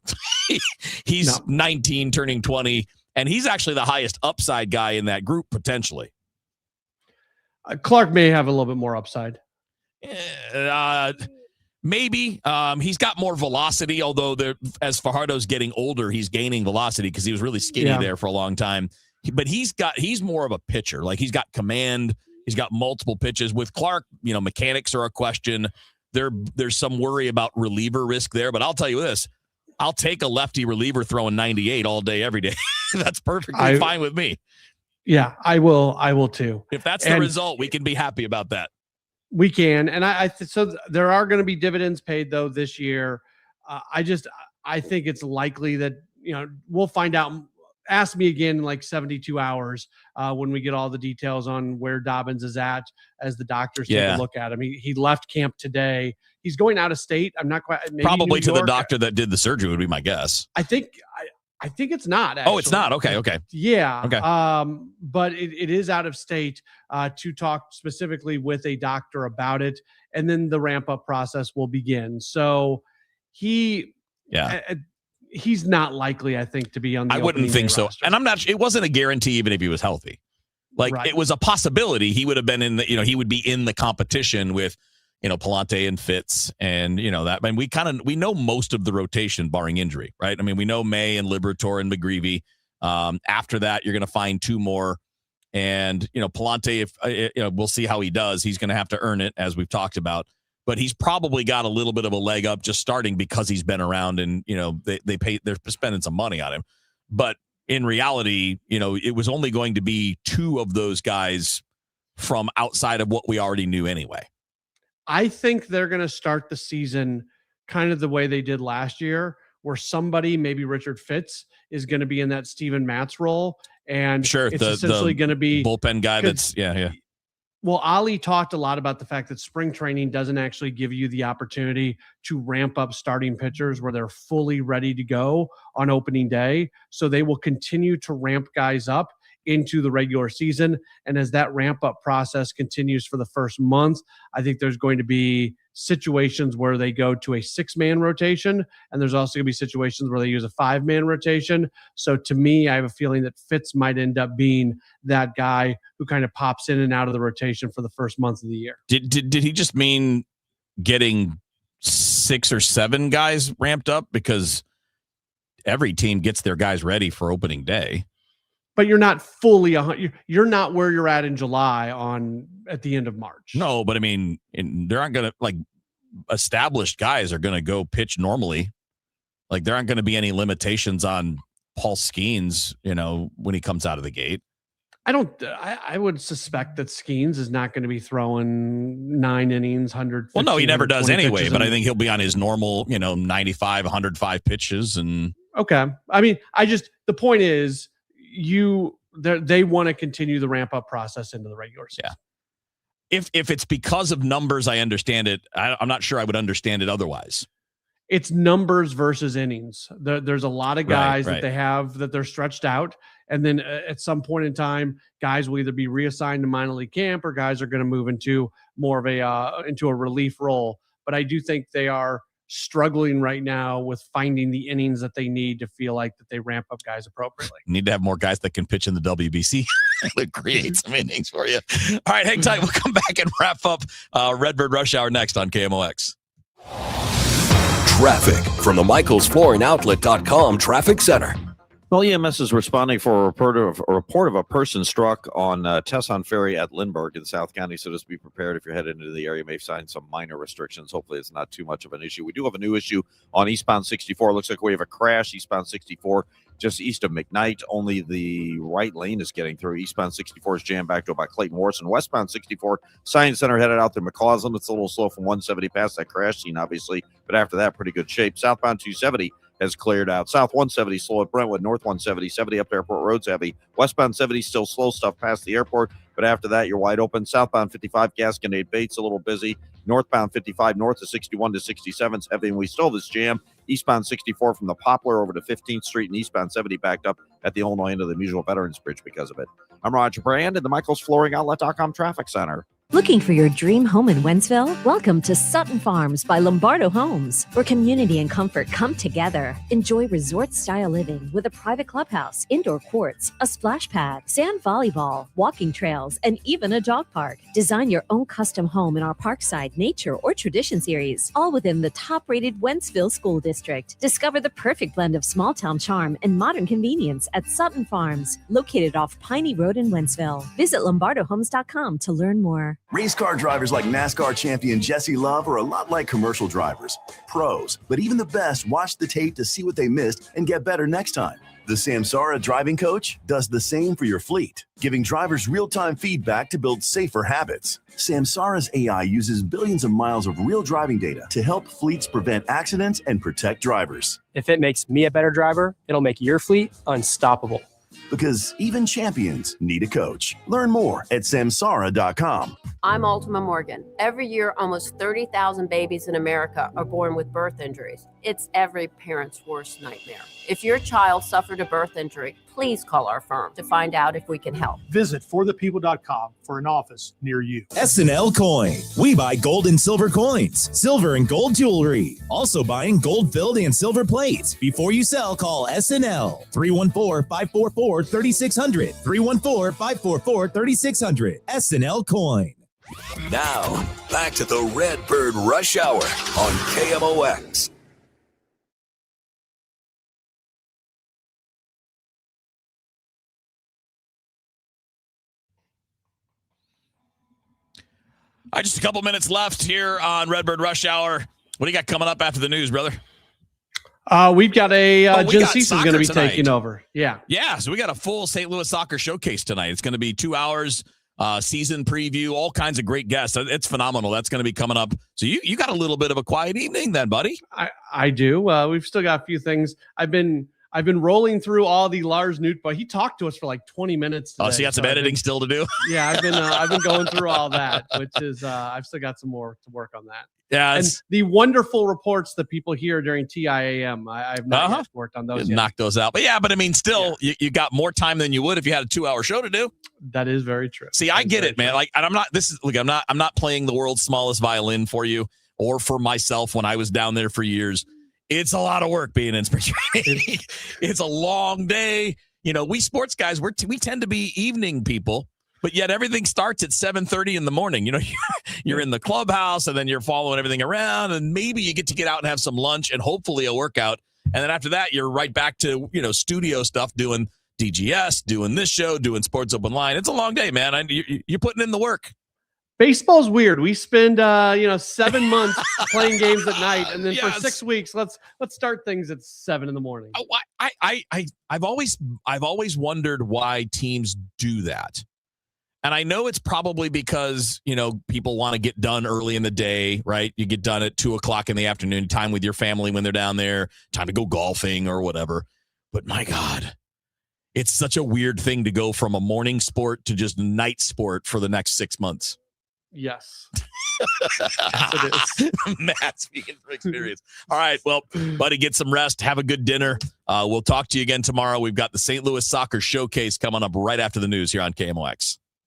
Speaker 3: He's 19, turning 20, and he's actually the highest upside guy in that group, potentially.
Speaker 8: Clark may have a little bit more upside.
Speaker 3: Maybe. He's got more velocity, although as Fajardo's getting older, he's gaining velocity because he was really skinny there for a long time. But he's more of a pitcher. Like, he's got command. He's got multiple pitches. With Clark, mechanics are a question. There's some worry about reliever risk there. But I'll tell you this. I'll take a lefty reliever throwing 98 all day, every day. That's perfectly fine with me.
Speaker 8: Yeah, I will too.
Speaker 3: If that's the result, we can be happy about that.
Speaker 8: We can. And so there are going to be dividends paid though this year. I think it's likely that, we'll find out. Ask me again in like 72 hours when we get all the details on where Dobbins is at as the doctors take a look at him. He left camp today. He's going out of state. I'm not quite.
Speaker 3: Probably to the doctor that did the surgery would be my guess.
Speaker 8: I think it's not. Actually.
Speaker 3: Oh, it's not. Okay.
Speaker 8: Yeah.
Speaker 3: Okay.
Speaker 8: But it is out of state to talk specifically with a doctor about it, and then the ramp up process will begin. So he's not likely, I think, to be on the
Speaker 3: I wouldn't think so.
Speaker 8: roster.
Speaker 3: And I'm not, it wasn't a guarantee even if he was healthy. Like, it was a possibility he would have been in the, he would be in the competition with, Palante and Fitz and, that. I mean, we know most of the rotation barring injury, right? I mean, we know May and Liberatore and McGreevy. After that, you're going to find 2 more. And, Palante, we'll see how he does. He's going to have to earn it, as we've talked about. But he's probably got a little bit of a leg up just starting because he's been around and, they're spending some money on him. But in reality, it was only going to be 2 of those guys from outside of what we already knew anyway.
Speaker 8: I think they're going to start the season kind of the way they did last year, where somebody, maybe Richard Fitz, is going to be in that Steven Matz role. And it's essentially going to be
Speaker 3: bullpen guy. That's
Speaker 8: Well, Ali talked a lot about the fact that spring training doesn't actually give you the opportunity to ramp up starting pitchers where they're fully ready to go on opening day. So they will continue to ramp guys up into the regular season. And as that ramp up process continues for the first month, I think there's going to be situations where they go to a 6-man rotation. And there's also going to be situations where they use a 5-man rotation. So to me, I have a feeling that Fitz might end up being that guy who kind of pops in and out of the rotation for the first month of the year.
Speaker 3: Did he just mean getting 6 or 7 guys ramped up? Because every team gets their guys ready for opening day.
Speaker 8: But you're not fully, you're not where you're at in July at the end of March.
Speaker 3: No, but I mean, there aren't going to, established guys are going to go pitch normally. Like, there aren't going to be any limitations on Paul Skeens, when he comes out of the gate.
Speaker 8: I would suspect that Skeens is not going to be throwing 9 innings, 100.
Speaker 3: Well, no, he never does anyway, but I think he'll be on his normal, 95, 105 pitches. And
Speaker 8: okay. I mean, the point is, they want to continue the ramp up process into the regular season.
Speaker 3: Yeah. If it's because of numbers, I understand it. I'm not sure I would understand it otherwise.
Speaker 8: It's numbers versus innings. There's a lot of guys that they have that they're stretched out. And then at some point in time, guys will either be reassigned to minor league camp or guys are going to move into more of into a relief role. But I do think they are struggling right now with finding the innings that they need to feel like that they ramp up guys appropriately.
Speaker 3: Need to have more guys that can pitch in the WBC that create some innings for you. All right, hang tight. We'll come back and wrap up Redbird Rush Hour next on KMOX.
Speaker 4: Traffic from the MichaelsFlooringOutlet.com Traffic Center.
Speaker 1: Well, EMS is responding for a report of a person struck on Tesson Ferry at Lindbergh in South County. So just be prepared if you're headed into the area. You may find some minor restrictions. Hopefully it's not too much of an issue. We do have a new issue on eastbound 64. Looks like we have a crash eastbound 64 just east of McKnight. Only the right lane is getting through. Eastbound 64 is jammed back to about Clayton Morrison. Westbound 64, Science Center headed out to McCausland. It's a little slow from 170 past that crash scene, obviously. But after that, pretty good shape. Southbound 270 has cleared out. South 170 slow at Brentwood. North 170, 70 up to Airport Road's heavy. Westbound 70 still slow stuff past the airport, but after that you're wide open. Southbound 55 Gasconade Bates a little busy. Northbound 55 north of 61 to 67 is heavy, and we still have this jam. Eastbound 64 from the Poplar over to 15th Street, and eastbound 70 backed up at the Illinois end of the Musial Veterans Bridge because of it. I'm Roger Brand in the MichaelsFlooringOutlet.com Traffic Center.
Speaker 5: Looking for your dream home in Wentzville? Welcome to Sutton Farms by Lombardo Homes, where community and comfort come together. Enjoy resort-style living with a private clubhouse, indoor courts, a splash pad, sand volleyball, walking trails, and even a dog park. Design your own custom home in our Parkside, Nature, or Tradition series, all within the top-rated Wentzville School District. Discover the perfect blend of small-town charm and modern convenience at Sutton Farms, located off Piney Road in Wentzville. Visit LombardoHomes.com to learn more.
Speaker 6: Race car drivers like NASCAR champion Jesse Love are a lot like commercial drivers, pros, but even the best watch the tape to see what they missed and get better next time. The Samsara driving coach does the same for your fleet, giving drivers real-time feedback to build safer habits. Samsara's AI uses billions of miles of real driving data to help fleets prevent accidents and protect drivers.
Speaker 7: If it makes me a better driver, it'll make your fleet unstoppable.
Speaker 6: Because even champions need a coach. Learn more at Samsara.com.
Speaker 10: I'm Ultima Morgan. Every year, almost 30,000 babies in America are born with birth injuries. It's every parent's worst nightmare. If your child suffered a birth injury, please call our firm to find out if we can help.
Speaker 11: Visit forthepeople.com for an office near you.
Speaker 9: SNL Coin. We buy gold and silver coins, silver and gold jewelry. Also buying gold-filled and silver plates. Before you sell, call SNL. 314-544-3600. 314-544-3600. SNL Coin.
Speaker 4: Now, back to the Redbird Rush Hour on KMOX.
Speaker 3: All right, just a couple minutes left here on Redbird Rush Hour. What do you got coming up after the news, brother?
Speaker 8: We've got Jen Cease is going to be
Speaker 3: tonight.
Speaker 8: taking over. Yeah.
Speaker 3: Yeah, so we got a full St. Louis soccer showcase tonight. It's going to be 2 hours, season preview, all kinds of great guests. It's phenomenal. That's going to be coming up. So you got a little bit of a quiet evening then, buddy.
Speaker 8: I do. We've still got a few things. I've been rolling through all the Lars Nootbaar. He talked to us for like 20 minutes today.
Speaker 3: Oh, so you got some editing still to do?
Speaker 8: Yeah, I've been going through all that, which is I've still got some more to work on that.
Speaker 3: Yeah,
Speaker 8: and the wonderful reports that people hear during TIAM, I've not yet worked on those.
Speaker 3: Knock those out, but I mean, still, you got more time than you would if you had a 2-hour show to do.
Speaker 8: That is very true.
Speaker 3: See, I get it, man. Like, and I'm not playing the world's smallest violin for you or for myself when I was down there for years. It's a lot of work being in spring training. It's a long day. You know, we sports guys, we tend to be evening people. But yet everything starts at 7:30 in the morning. You know, you're in the clubhouse and then you're following everything around, and maybe you get to get out and have some lunch and hopefully a workout. And then after that, you're right back to, studio stuff, doing DGS, doing this show, doing Sports Open Line. It's a long day, man. You're putting in the work.
Speaker 8: Baseball's weird. We spend 7 months playing games at night, and then for 6 weeks, let's start things at 7 in the morning.
Speaker 3: Oh, I've always wondered why teams do that. And I know it's probably because, people want to get done early in the day, right? You get done at 2:00 in the afternoon, time with your family when they're down there, time to go golfing or whatever. But my God, it's such a weird thing to go from a morning sport to just night sport for the next 6 months.
Speaker 8: Yes. Yes, it is.
Speaker 3: Matt, speaking from experience. All right, well, buddy, get some rest. Have a good dinner. We'll talk to you again tomorrow. We've got the St. Louis Soccer Showcase coming up right after the news here on KMOX.